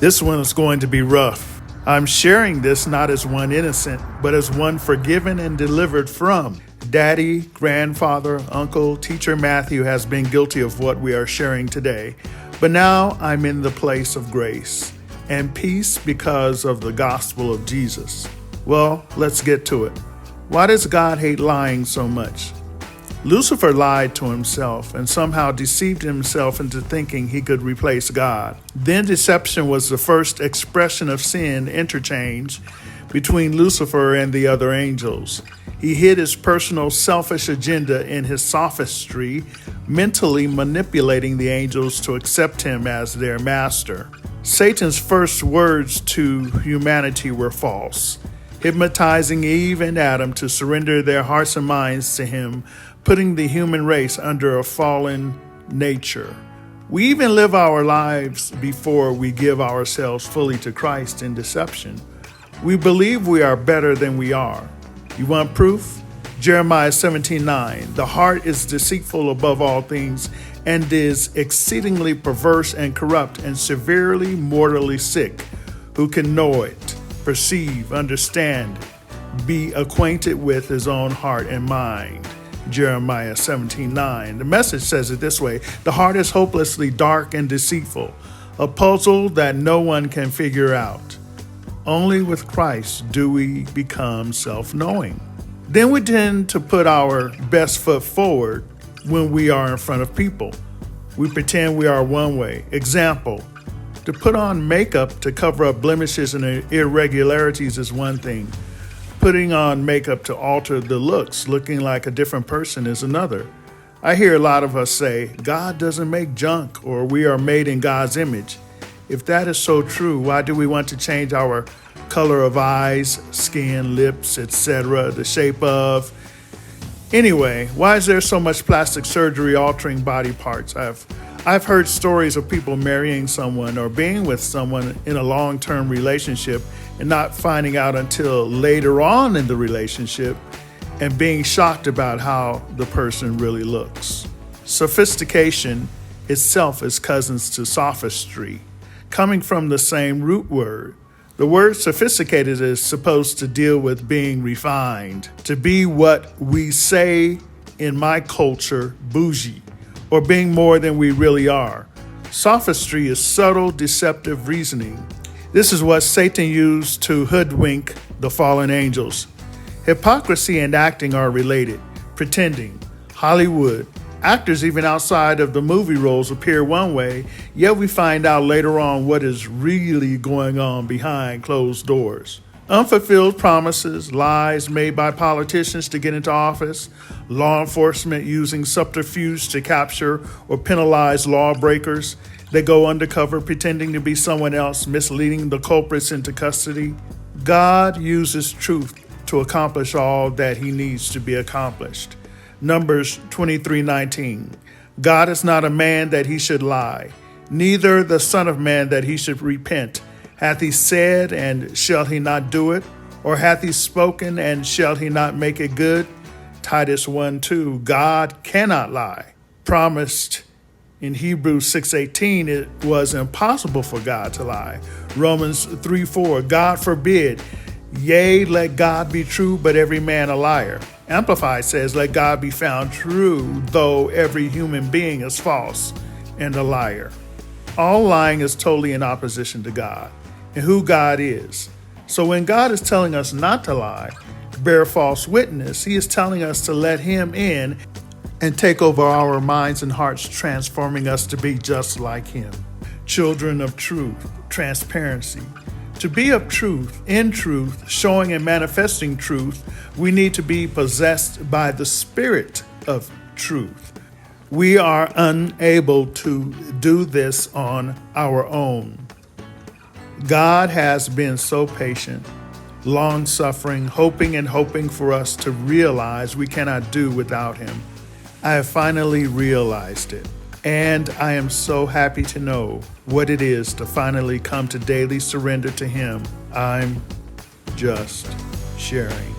This one is going to be rough. I'm sharing this not as one innocent, but as one forgiven and delivered from. Daddy, grandfather, uncle, teacher Matthew has been guilty of what we are sharing today, but now I'm in the place of grace and peace because of the gospel of Jesus. Well, let's get to it. Why does God hate lying so much? Lucifer lied to himself and somehow deceived himself into thinking he could replace God. Then deception was the first expression of sin interchange between Lucifer and the other angels. He hid his personal selfish agenda in his sophistry, mentally manipulating the angels to accept him as their master. Satan's first words to humanity were false, hypnotizing Eve and Adam to surrender their hearts and minds to him, putting the human race under a fallen nature. We even live our lives before we give ourselves fully to Christ in deception. We believe we are better than we are. You want proof? Jeremiah 17:9. The heart is deceitful above all things and is exceedingly perverse and corrupt and severely mortally sick. Who can know it, perceive, understand, be acquainted with his own heart and mind? Jeremiah 17:9. The Message says it this way: the heart is hopelessly dark and deceitful, a puzzle that no one can figure out. Only with Christ do we become self-knowing. Then we tend to put our best foot forward when we are in front of people. We pretend we are one way. Example, to put on makeup to cover up blemishes and irregularities is one thing. Putting on makeup to alter the looks, looking like a different person, is another. I hear a lot of us say, God doesn't make junk, or we are made in God's image. If that is so true, why do we want to change our color of eyes, skin, lips, etc., the shape of? Anyway, why is there so much plastic surgery altering body parts? I've heard stories of people marrying someone or being with someone in a long-term relationship and not finding out until later on in the relationship and being shocked about how the person really looks. Sophistication itself is cousins to sophistry, coming from the same root word. The word sophisticated is supposed to deal with being refined, to be what we say in my culture, bougie, or being more than we really are. Sophistry is subtle, deceptive reasoning. This is what Satan used to hoodwink the fallen angels. Hypocrisy and acting are related. Pretending. Hollywood. Actors even outside of the movie roles appear one way, yet we find out later on what is really going on behind closed doors. Unfulfilled promises, lies made by politicians to get into office, law enforcement using subterfuge to capture or penalize lawbreakers. They go undercover pretending to be someone else, misleading the culprits into custody. God uses truth to accomplish all that he needs to be accomplished. Numbers 23:19. God is not a man that he should lie, neither the son of man that he should repent. Hath he said, and shall he not do it? Or hath he spoken, and shall he not make it good? Titus 1:2. God cannot lie. Promised in Hebrews 6:18, it was impossible for God to lie. Romans 3:4. God forbid. Yea, let God be true, but every man a liar. Amplified says, let God be found true, though every human being is false and a liar. All lying is totally in opposition to God and who God is. So when God is telling us not to lie, bear false witness, he is telling us to let him in and take over our minds and hearts, transforming us to be just like him. Children of truth, transparency. To be of truth, in truth, showing and manifesting truth, we need to be possessed by the Spirit of truth. We are unable to do this on our own. God has been so patient, long-suffering, hoping for us to realize we cannot do without him. I have finally realized it. And I am so happy to know what it is to finally come to daily surrender to him. I'm just sharing.